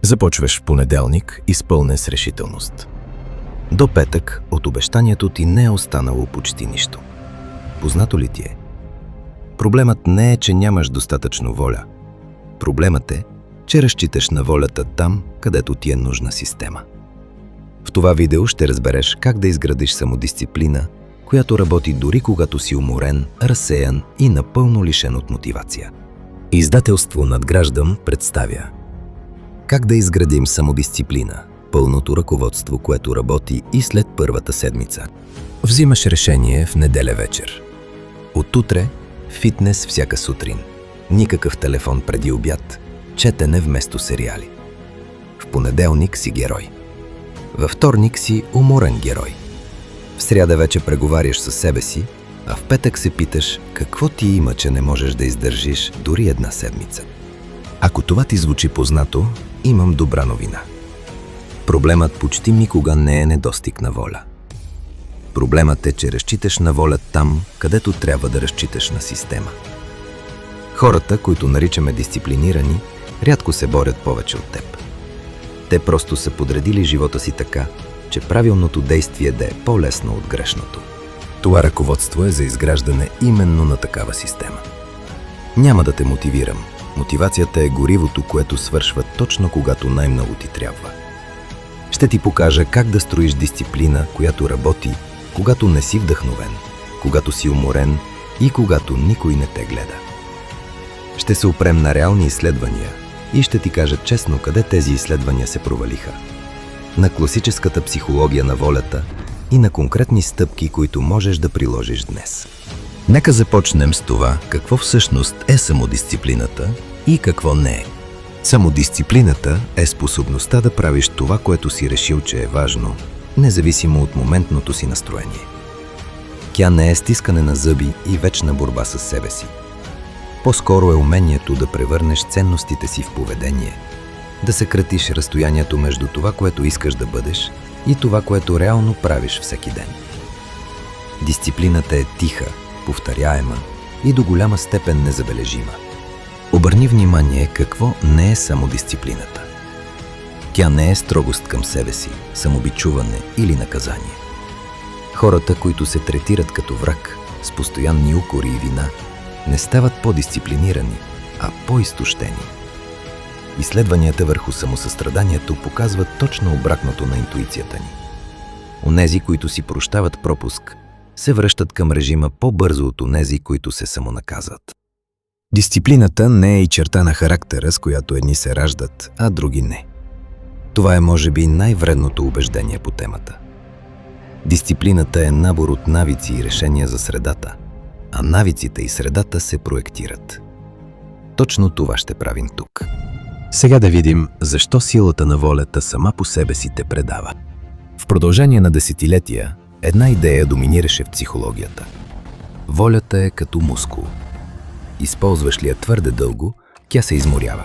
Започваш в понеделник, изпълнен с решителност. До петък от обещанието ти не е останало почти нищо. Познато ли ти е? Проблемът не е, че нямаш достатъчно воля. Проблемът е, че разчиташ на волята там, където ти е нужна система. В това видео ще разбереш как да изградиш самодисциплина, която работи дори когато си уморен, разсеян и напълно лишен от мотивация. Издателство Надграждам представя как да изградим самодисциплина, пълното ръководство, което работи и след първата седмица. Взимаш решение в неделя вечер. От утре фитнес всяка сутрин. Никакъв телефон преди обяд, четене вместо сериали. В понеделник си герой. Във вторник си уморен герой. В сряда вече преговаряш със себе си, а в петък се питаш какво ти има, че не можеш да издържиш дори една седмица. Ако това ти звучи познато, имам добра новина. Проблемът почти никога не е недостиг на воля. Проблемът е, че разчиташ на воля там, където трябва да разчиташ на система. Хората, които наричаме дисциплинирани, рядко се борят повече от теб. Те просто са подредили живота си така, че правилното действие да е по-лесно от грешното. Това ръководство е за изграждане именно на такава система. Няма да те мотивирам. Мотивацията е горивото, което свършва точно когато най-много ти трябва. Ще ти покажа как да строиш дисциплина, която работи, когато не си вдъхновен, когато си уморен и когато никой не те гледа. Ще се опрем на реални изследвания и ще ти кажа честно къде тези изследвания се провалиха. На класическата психология на волята и на конкретни стъпки, които можеш да приложиш днес. Нека започнем с това, какво всъщност е самодисциплината и какво не е. Самодисциплината е способността да правиш това, което си решил, че е важно, независимо от моментното си настроение. Тя не е стискане на зъби и вечна борба с себе си. По-скоро е умението да превърнеш ценностите си в поведение, да съкратиш разстоянието между това, което искаш да бъдеш, и това, което реално правиш всеки ден. Дисциплината е тиха, повторяема и до голяма степен незабележима. Обърни внимание какво не е самодисциплината. Тя не е строгост към себе си, самобичуване или наказание. Хората, които се третират като враг, с постоянни укори и вина, не стават по-дисциплинирани, а по-изтощени. Изследванията върху самосъстраданието показват точно обратното на интуицията ни. Онези, които си прощават пропуск, се връщат към режима по-бързо от онези, които се самонаказват. Дисциплината не е и черта на характера, с която едни се раждат, а други не. Това е може би най-вредното убеждение по темата. Дисциплината е набор от навици и решения за средата, а навиците и средата се проектират. Точно това ще правим тук. Сега да видим защо силата на волята сама по себе си те предава. В продължение на десетилетия една идея доминираше в психологията. Волята е като мускул. Използваш ли я твърде дълго, тя се изморява.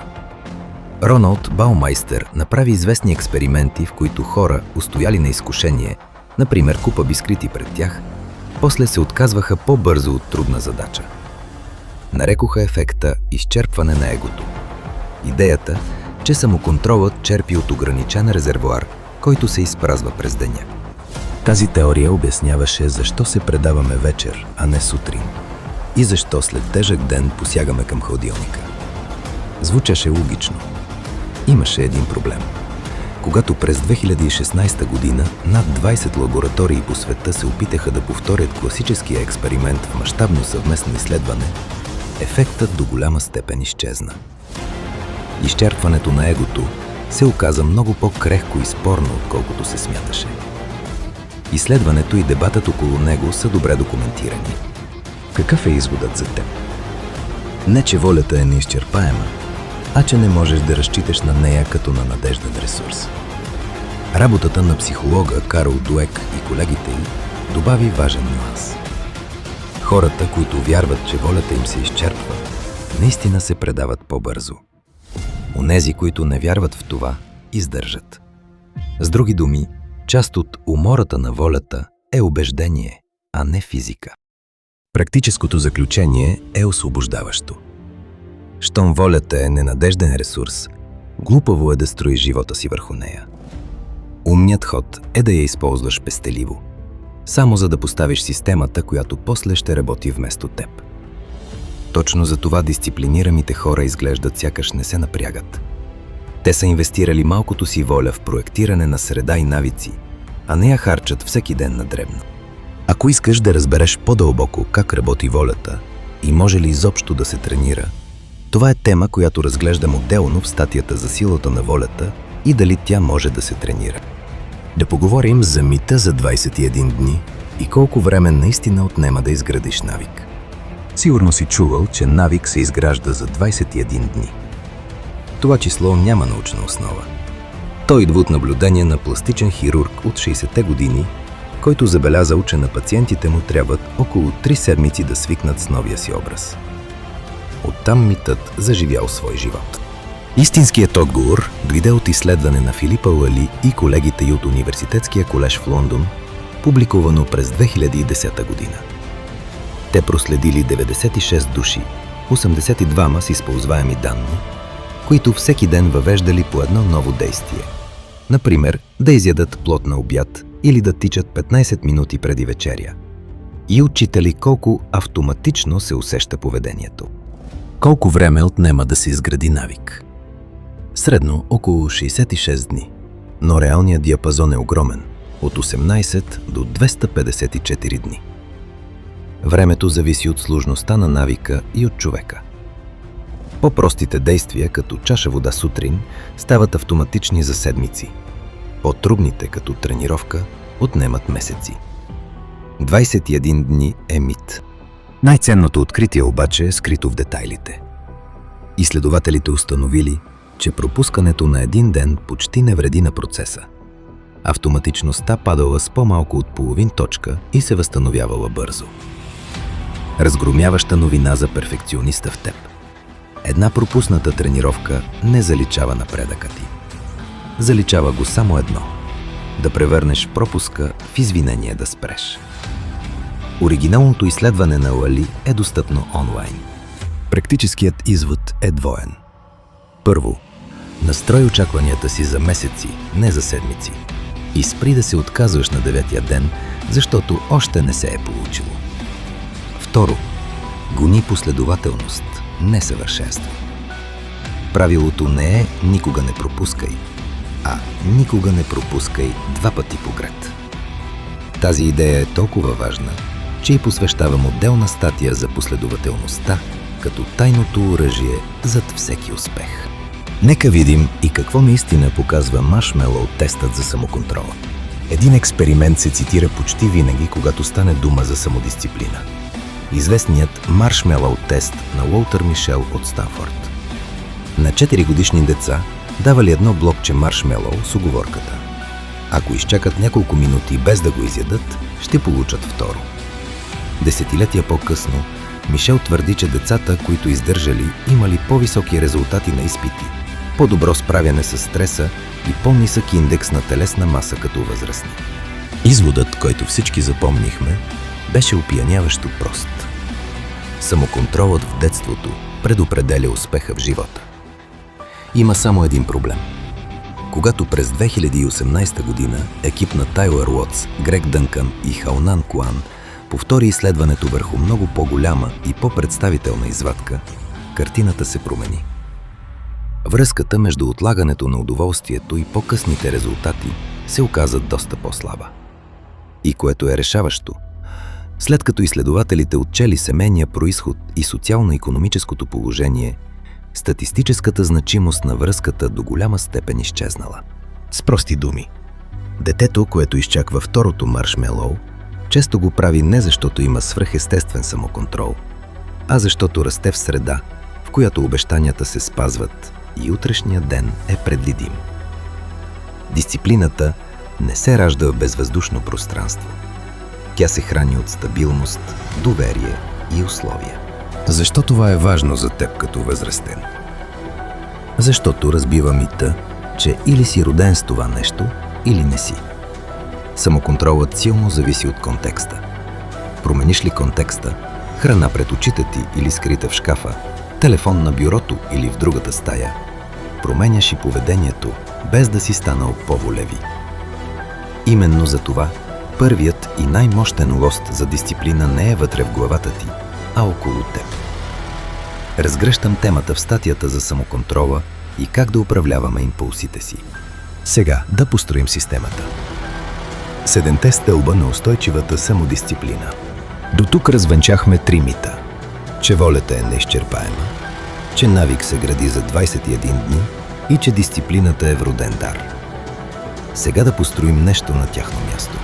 Роналд Баумайстер направи известни експерименти, в които хора, устояли на изкушение, например купа бисквити пред тях, после се отказваха по-бързо от трудна задача. Нарекоха ефекта изчерпване на егото. Идеята, че самоконтролът черпи от ограничен резервоар, който се изпразва през деня. Тази теория обясняваше защо се предаваме вечер, а не сутрин. И защо след тежък ден посягаме към хладилника. Звучеше логично. Имаше един проблем. Когато през 2016 година над 20 лаборатории по света се опитаха да повторят класическия експеримент в мащабно съвместно изследване, ефектът до голяма степен изчезна. Изчерпването на егото се оказа много по-крехко и спорно, отколкото се смяташе. Изследването и дебатът около него са добре документирани. Какъв е изводът за теб? Не, че волята е неизчерпаема, а че не можеш да разчиташ на нея като на надежден ресурс. Работата на психолога Карл Дуек и колегите й добави важен нюанс. Хората, които вярват, че волята им се изчерпва, наистина се предават по-бързо. Онези, които не вярват в това, издържат. С други думи, част от умората на волята е убеждение, а не физика. Практическото заключение е освобождаващо. Щом волята е ненадежден ресурс, Глупаво е да строиш живота си върху нея. Умният ход е да я използваш пестеливо, само за да поставиш системата, която после ще работи вместо теб. Точно за това дисциплинираните хора изглеждат сякаш не се напрягат. Те са инвестирали малкото си воля в проектиране на среда и навици, а не я харчат всеки ден на дребно. Ако искаш да разбереш по-дълбоко как работи волята и може ли изобщо да се тренира, това е тема, която разглеждам отделно в статията за силата на волята и дали тя може да се тренира. Да поговорим за мита за 21 дни и колко време наистина отнема да изградиш навик. Сигурно си чувал, че навик се изгражда за 21 дни. Това число няма научна основа. Той идва от наблюдение на пластичен хирург от 60-те години, който забелязал, че на пациентите му трябват около 3 седмици да свикнат с новия си образ. Оттам митът заживял свой живот. Истинският отговор дойде от изследване на Филипа Лали и колегите й от Университетския колеж в Лондон, публикувано през 2010 година. Те проследили 96 души, 82 с използваеми данни, които всеки ден въвеждали по едно ново действие. Например, да изядат плод на обяд или да тичат 15 минути преди вечеря. И отчитали колко автоматично се усеща поведението. Колко време отнема да се изгради навик? Средно около 66 дни, но реалният диапазон е огромен – от 18 до 254 дни. Времето зависи от сложността на навика и от човека. По-простите действия, като чаша вода сутрин, стават автоматични за седмици. По-трудните, като тренировка, отнемат месеци. 21 дни е мит. Най-ценното откритие обаче е скрито в детайлите. Изследователите установили, че пропускането на един ден почти не вреди на процеса. Автоматичността падала с по-малко от половин точка и се възстановявала бързо. Разгромяваща новина за перфекциониста в теб. Една пропусната тренировка не заличава напредъка ти. Заличава го само едно – да превърнеш пропуска в извинение да спреш. Оригиналното изследване на Лали е достъпно онлайн. Практическият извод е двоен. Първо, настрой очакванията си за месеци, не за седмици. И спри да се отказваш на 9-я ден, защото още не се е получило. Второ, гони последователност, не съвършенство. Правилото не е никога не пропускай, а никога не пропускай 2 пъти подред. Тази идея е толкова важна, че й посвещавам отделна статия за последователността, като тайното оръжие зад всеки успех. Нека видим и какво наистина показва маршмелоу тестът за самоконтрола. Един експеримент се цитира почти винаги, когато стане дума за самодисциплина. Известният маршмелоу тест на Уолтер Мишел от Станфорд. На 4-годишни деца давали едно блокче маршмелоу с уговорката: ако изчакат няколко минути без да го изядат, ще получат второ. Десетилетия по-късно Мишел твърди, че децата, които издържали, имали по-високи резултати на изпити, по-добро справяне с стреса и по-нисък индекс на телесна маса като възрастни. Изводът, който всички запомнихме, беше опияняващо прост. Самоконтролът в детството предопределя успеха в живота. Има само един проблем. Когато през 2018 година екип на Тайлър Уотс, Грег Дънкан и Хаунан Куан повтори изследването върху много по-голяма и по-представителна извадка, картината се промени. Връзката между отлагането на удоволствието и по-късните резултати се оказа доста по-слаба. И което е решаващо, след като изследователите отчели семейния произход и социално-икономическото положение, статистическата значимост на връзката до голяма степен изчезнала. С прости думи, детето, което изчаква второто маршмелоу, често го прави не защото има свръхестествен самоконтрол, а защото расте в среда, в която обещанията се спазват и утрешният ден е предвидим. Дисциплината не се ражда в безвъздушно пространство. Тя се храни от стабилност, доверие и условия. Защо това е важно за теб като възрастен? Защото разбива мита, че или си роден с това нещо, или не си. Самоконтролът силно зависи от контекста. Промениш ли контекста, храна пред очите ти или скрита в шкафа, телефон на бюрото или в другата стая, променяш и поведението, без да си станал по-волеви. Именно за това първият и най-мощен лост за дисциплина не е вътре в главата ти, а около теб. Разгръщам темата в статията за самоконтрола и как да управляваме импулсите си. Сега да построим системата. 7 стълба на устойчивата самодисциплина. До тук развенчахме 3 мита. Че волята е неизчерпаема, че навик се гради за 21 дни и че дисциплината е вроден дар. Сега да построим нещо на тяхно място.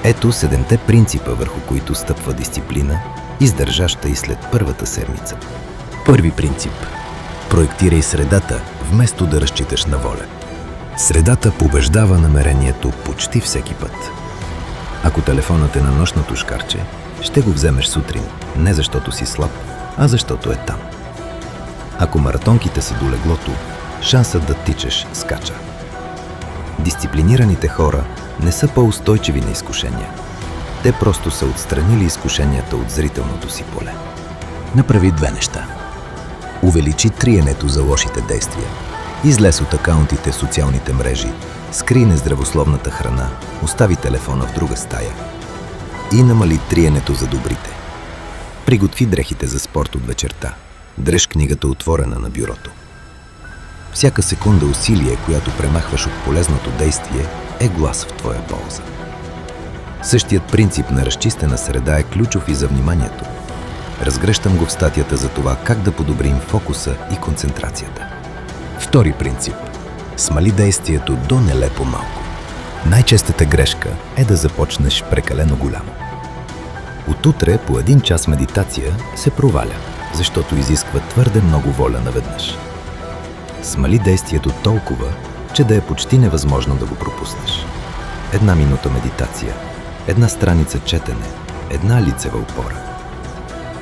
Ето 7 принципа, върху които стъпва дисциплина, издържаща и след първата седмица. Първи принцип. Проектирай средата, вместо да разчиташ на воля. Средата побеждава намерението почти всеки път. Ако телефонът е на нощното шкарче, ще го вземеш сутрин, не защото си слаб, а защото е там. Ако маратонките са до леглото, шансът да тичаш скача. Дисциплинираните хора не са по-устойчиви на изкушения. Те просто са отстранили изкушенията от зрителното си поле. Направи 2 неща. Увеличи триенето за лошите действия. Излез от акаунтите в социалните мрежи, скри нездравословната храна, остави телефона в друга стая. И намали триенето за добрите. Приготви дрехите за спорт от вечерта. Дръж книгата отворена на бюрото. Всяка секунда усилие, която премахваш от полезното действие, е глас в твоя полза. Същият принцип на разчистена среда е ключов и за вниманието. Разгръщам го в статията за това как да подобрим фокуса и концентрацията. Втори принцип. Смали действието до нелепо малко. Най-честата грешка е да започнеш прекалено голямо. Отутре по 1 час медитация се проваля, защото изисква твърде много воля наведнъж. Смали действието толкова, че да е почти невъзможно да го пропуснеш. 1 минута медитация, 1 страница четене, 1 лицева опора.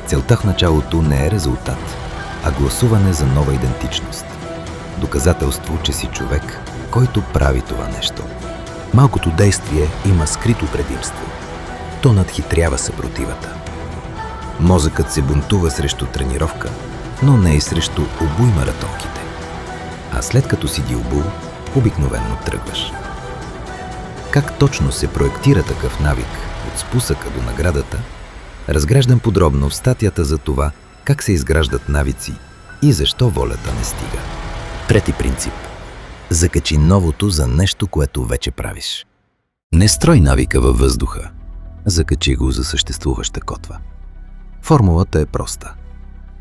Целта в началото не е резултат, а гласуване за нова идентичност. Доказателство, че си човек, който прави това нещо. Малкото действие има скрито предимство. То надхитрява съпротивата. Мозъкът се бунтува срещу тренировка, но не и срещу обуй маратонките. А след като си ги обул, обикновено тръгваш. Как точно се проектира такъв навик от спусъка до наградата, разграждам подробно в статията за това как се изграждат навици и защо волята не стига. Трети принцип. Закачи новото за нещо, което вече правиш. Не строй навика във въздуха. Закачи го за съществуваща котва. Формулата е проста.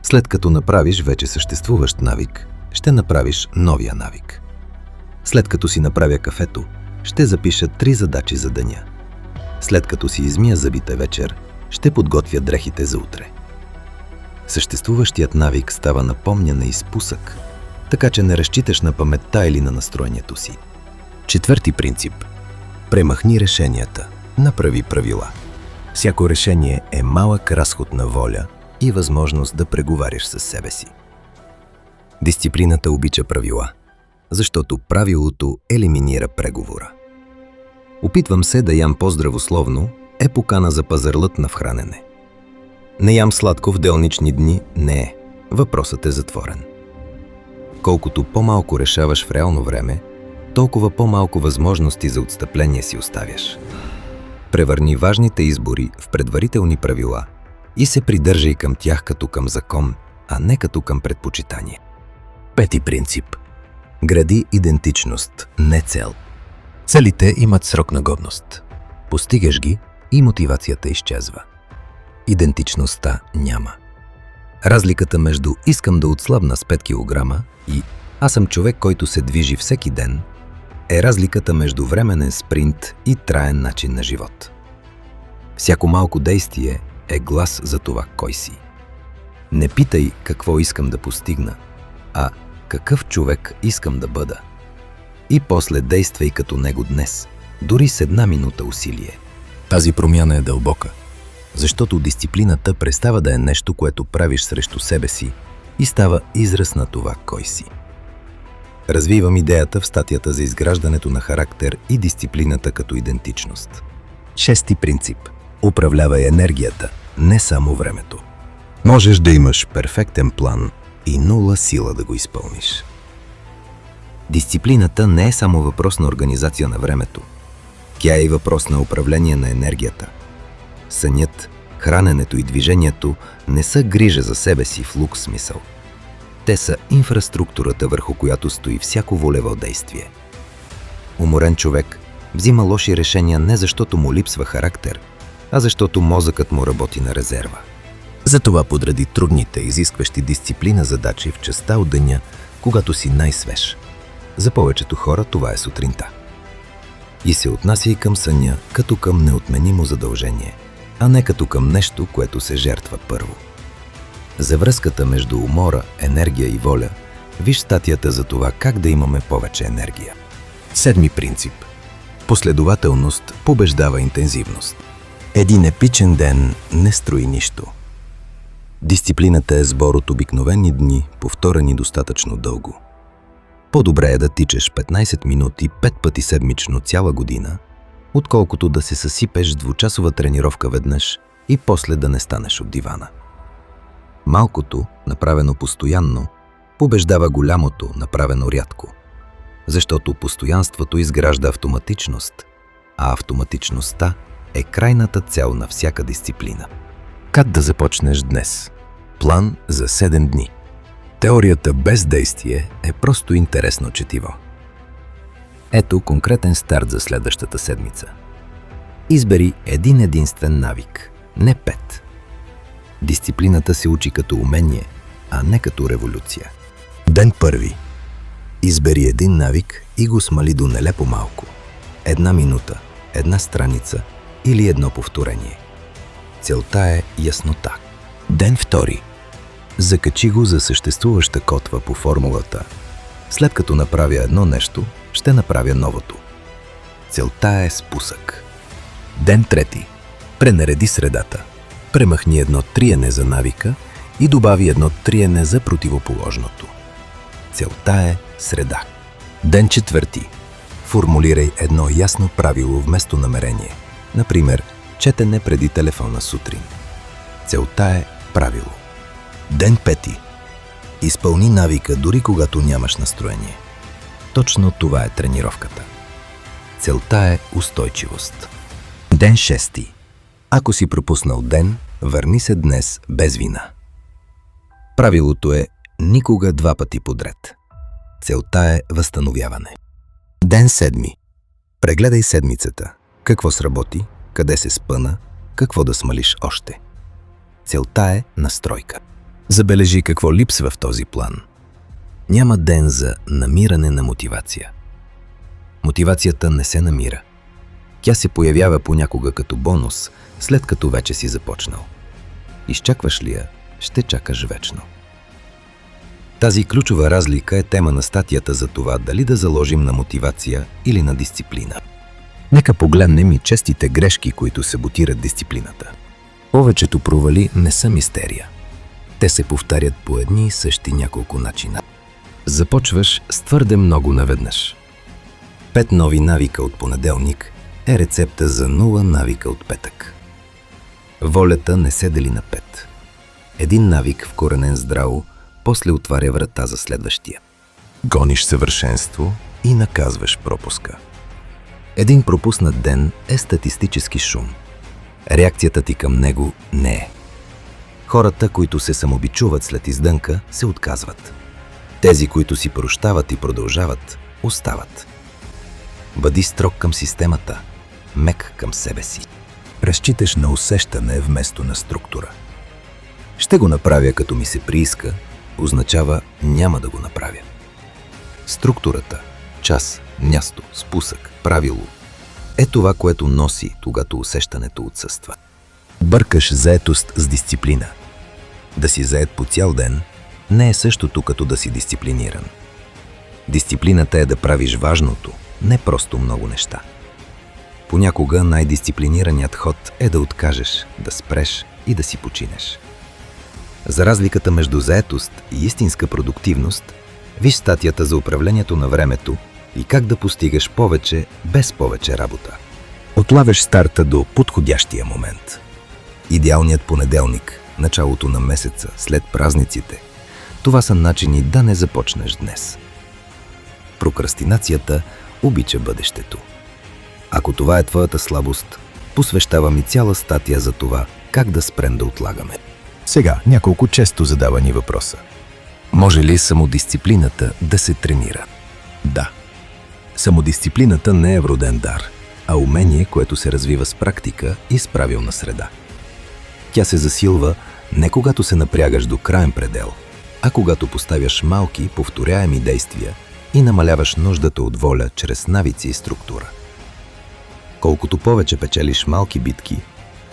След като направиш вече съществуващ навик, ще направиш новия навик. След като си направя кафето, ще запиша 3 задачи за деня. След като си измия зъбите вечер, ще подготвя дрехите за утре. Съществуващият навик става напомняне и спусък, така че не разчиташ на паметта или на настроението си. Четвърти принцип. Премахни решенията. Направи правила. Всяко решение е малък разход на воля и възможност да преговаряш със себе си. Дисциплината обича правила, защото правилото елиминира преговора. Опитвам се да ям по-здравословно е покана за пазарлът на хранене. Не ям сладко в делнични дни не е. Въпросът е затворен. Колкото по-малко решаваш в реално време, толкова по-малко възможности за отстъпление си оставяш. Превърни важните избори в предварителни правила и се придържай към тях като към закон, а не като към предпочитание. Пети принцип. Гради идентичност, не цел. Целите имат срок на годност. Постигаш ги и мотивацията изчезва. Идентичността няма. Разликата между искам да отслабна с 5 кг и аз съм човек, който се движи всеки ден, е разликата между временен спринт и траен начин на живот. Всяко малко действие е глас за това кой си. Не питай какво искам да постигна, а какъв човек искам да бъда. И после действай като него днес, дори с 1 минута усилие. Тази промяна е дълбока, защото дисциплината престава да е нещо, което правиш срещу себе си и става израз на това кой си. Развивам идеята в статията за изграждането на характер и дисциплината като идентичност. Шести принцип. Управлявай енергията, не само времето. Можеш да имаш перфектен план и 0 сила да го изпълниш. Дисциплината не е само въпрос на организация на времето. Тя е и въпрос на управление на енергията. Сънят, храненето и движението не са грижа за себе си в лукс смисъл. Те са инфраструктурата, върху която стои всяко волево действие. Уморен човек взима лоши решения не защото му липсва характер, а защото мозъкът му работи на резерва. Затова подреди трудните, изискващи дисциплина задачи в частта от деня, когато си най-свеж. За повечето хора това е сутринта. И се отнася и към съня като към неотменимо задължение, а не като към нещо, което се жертва първо. За връзката между умора, енергия и воля, виж статията за това как да имаме повече енергия. 7 принцип. Последователност побеждава интензивност. Един епичен ден не строи нищо. Дисциплината е сбор от обикновени дни, повторени достатъчно дълго. По-добре е да тичаш 15 минути 5 пъти седмично цяла година, отколкото да се съсипеш двучасова тренировка веднъж и после да не станеш от дивана. Малкото, направено постоянно, побеждава голямото, направено рядко. Защото постоянството изгражда автоматичност, а автоматичността е крайната цел на всяка дисциплина. Как да започнеш днес? План за 7 дни. Теорията без действие е просто интересно четиво. Ето конкретен старт за следващата седмица. Избери един единствен навик, не 5. Дисциплината се учи като умение, а не като революция. Ден първи. Избери един навик и го смали до нелепо малко. 1 минута, 1 страница или 1 повторение. Целта е яснота. Ден втори. Закачи го за съществуваща котва по формулата. След като направя едно нещо, ще направя новото. Целта е спусък. Ден трети. Пренареди средата. Премахни едно триене за навика и добави едно триене за противоположното. Целта е среда. Ден четвърти. Формулирай едно ясно правило вместо намерение. Например, четене преди телефона сутрин. Целта е правило. Ден пети. Изпълни навика дори когато нямаш настроение. Точно това е тренировката. Целта е устойчивост. Ден шести. Ако си пропуснал ден, върни се днес без вина. Правилото е никога 2 пъти подред. Целта е възстановяване. Ден седми. Прегледай седмицата. Какво сработи, къде се спъна, какво да смалиш още. Целта е настройка. Забележи какво липсва в този план. Няма ден за намиране на мотивация. Мотивацията не се намира. Тя се появява понякога като бонус, след като вече си започнал. Изчакваш ли я, ще чакаш вечно. Тази ключова разлика е тема на статията за това дали да заложим на мотивация или на дисциплина. Нека погледнем и честите грешки, които саботират дисциплината. Повечето провали не са мистерия. Те се повтарят по едни и същи няколко начина. Започваш с твърде много наведнъж. 5 нови навика от понеделник е рецепта за 0 навика от петък. Волята не се дели на 5. Един навик, вкоренен здраво, после отваря врата за следващия. Гониш съвършенство и наказваш пропуска. Един пропуснат ден е статистически шум. Реакцията ти към него не е. Хората, които се самобичуват след издънка, се отказват. Тези, които си прощават и продължават, остават. Бъди строг към системата, мек към себе си. Разчиташ на усещане вместо на структура. Ще го направя като ми се прииска, означава няма да го направя. Структурата, час, място, спусък, правило е това, което носи, когато усещането отсъства. Бъркаш заетост с дисциплина. Да си заед по цял ден не е същото като да си дисциплиниран. Дисциплината е да правиш важното, не просто много неща. Понякога най-дисциплинираният ход е да откажеш, да спреш и да си починеш. За разликата между заетост и истинска продуктивност, виж статията за управлението на времето и как да постигаш повече без повече работа. Отлагаш старта до подходящия момент. Идеалният понеделник, началото на месеца, след празниците. Това са начини да не започнеш днес. прокрастинацията обича бъдещето. Ако това е твоята слабост, посвещавам и цяла статия за това как да спрем да отлагаме. Сега няколко често задавани въпроса. Може ли самодисциплината да се тренира? Да. Самодисциплината не е вроден дар, а умение, което се развива с практика и с правилна среда. Тя се засилва не когато се напрягаш до краен предел, а когато поставяш малки, повторяеми действия и намаляваш нуждата от воля чрез навици и структура. Колкото повече печелиш малки битки,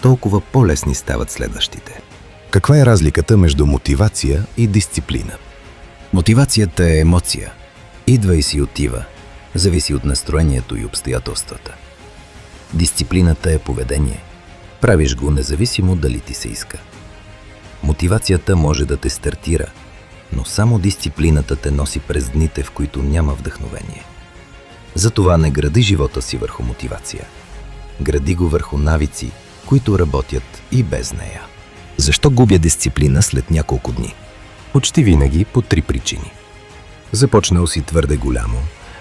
толкова по-лесни стават следващите. Каква е разликата между мотивация и дисциплина? Мотивацията е емоция. Идва и си отива. Зависи от настроението и обстоятелствата. Дисциплината е поведение. Правиш го независимо дали ти се иска. Мотивацията може да те стартира, но само дисциплината те носи през дните, в които няма вдъхновение. Затова не гради живота си върху мотивация. Гради го върху навици, които работят и без нея. Защо губя дисциплина след няколко дни? Почти винаги по 3 причини. Започнал си твърде голямо,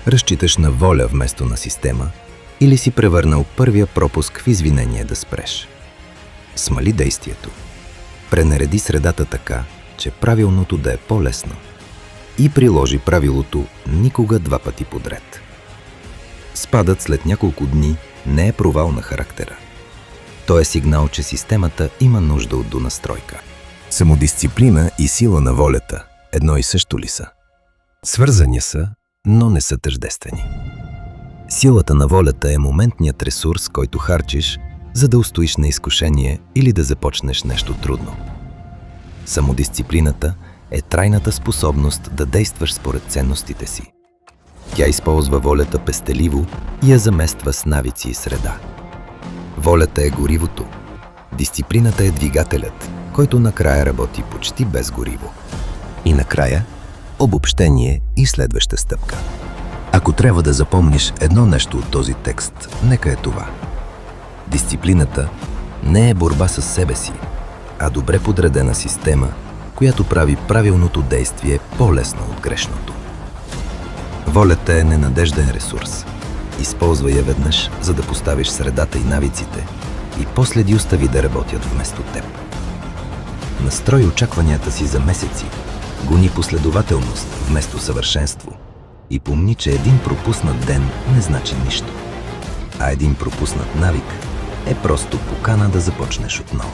разчиташ на воля вместо на система Или си превърнал първия пропуск в извинение да спреш. Смали действието. Пренареди средата така, че правилното да е по-лесно. И приложи правилото никога 2 пъти подред. Спадът след няколко дни не е провал на характера. Той е сигнал, че системата има нужда от донастройка. Самодисциплина и сила на волята едно и също ли са? Свързани са, но не са тъждествени. Силата на волята е моментният ресурс, който харчиш, за да устоиш на изкушение или да започнеш нещо трудно. Самодисциплината е трайната способност да действаш според ценностите си. Тя използва волята пестеливо и я замества с навици и среда. Волята е горивото. Дисциплината е двигателят, който накрая работи почти без гориво. И накрая обобщение и следваща стъпка. Ако трябва да запомниш едно нещо от този текст, нека е това. Дисциплината не е борба с себе си, а добре подредена система, която прави правилното действие по-лесно от грешното. Волята е ненадежден ресурс. Използвай я веднъж, за да поставиш средата и навиците, и после ги остави да работят вместо теб. Настрой очакванията си за месеци, гони последователност вместо съвършенство и помни, че един пропуснат ден не значи нищо, а един пропуснат навик е просто покана да започнеш отново.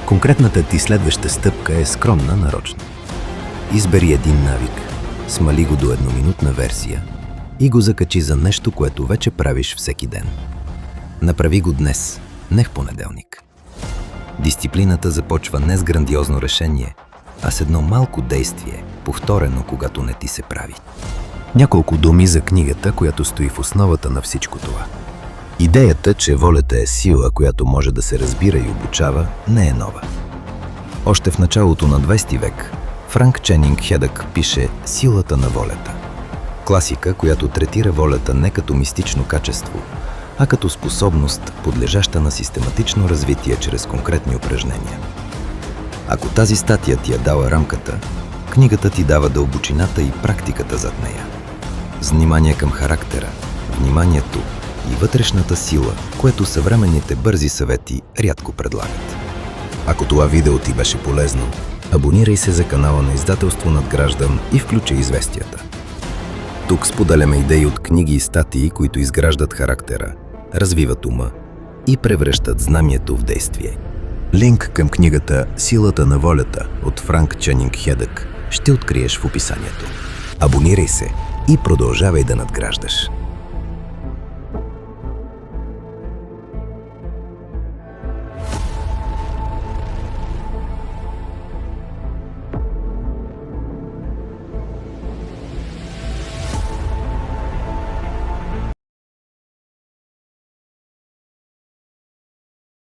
Конкретната ти следваща стъпка е скромна нарочно. Избери един навик, смали го до едноминутна версия и го закачи за нещо, което вече правиш всеки ден. Направи го днес, не в понеделник. Дисциплината започва не с грандиозно решение, а с едно малко действие, повторено, когато не ти се прави. Няколко думи за книгата, която стои в основата на всичко това. Идеята, че волята е сила, която може да се разбира и обучава, не е нова. Още в началото на 20 век Франк Ченинг Хедък пише «Силата на волята». Класика, която третира волята не като мистично качество, а като способност, подлежаща на систематично развитие чрез конкретни упражнения. Ако тази статия ти е дала рамката, книгата ти дава дълбочината и практиката зад нея. С внимание към характера, вниманието и вътрешната сила, което съвременните бързи съвети рядко предлагат. Ако това видео ти беше полезно, абонирай се за канала на Издателство Надграждам и включи известията. Тук споделяме идеи от книги и статии, които изграждат характера, развиват ума и превръщат знанието в действие. Линк към книгата «Силата на волята» от Франк Ченинг Хедък ще откриеш в описанието. Абонирай се и продължавай да надграждаш.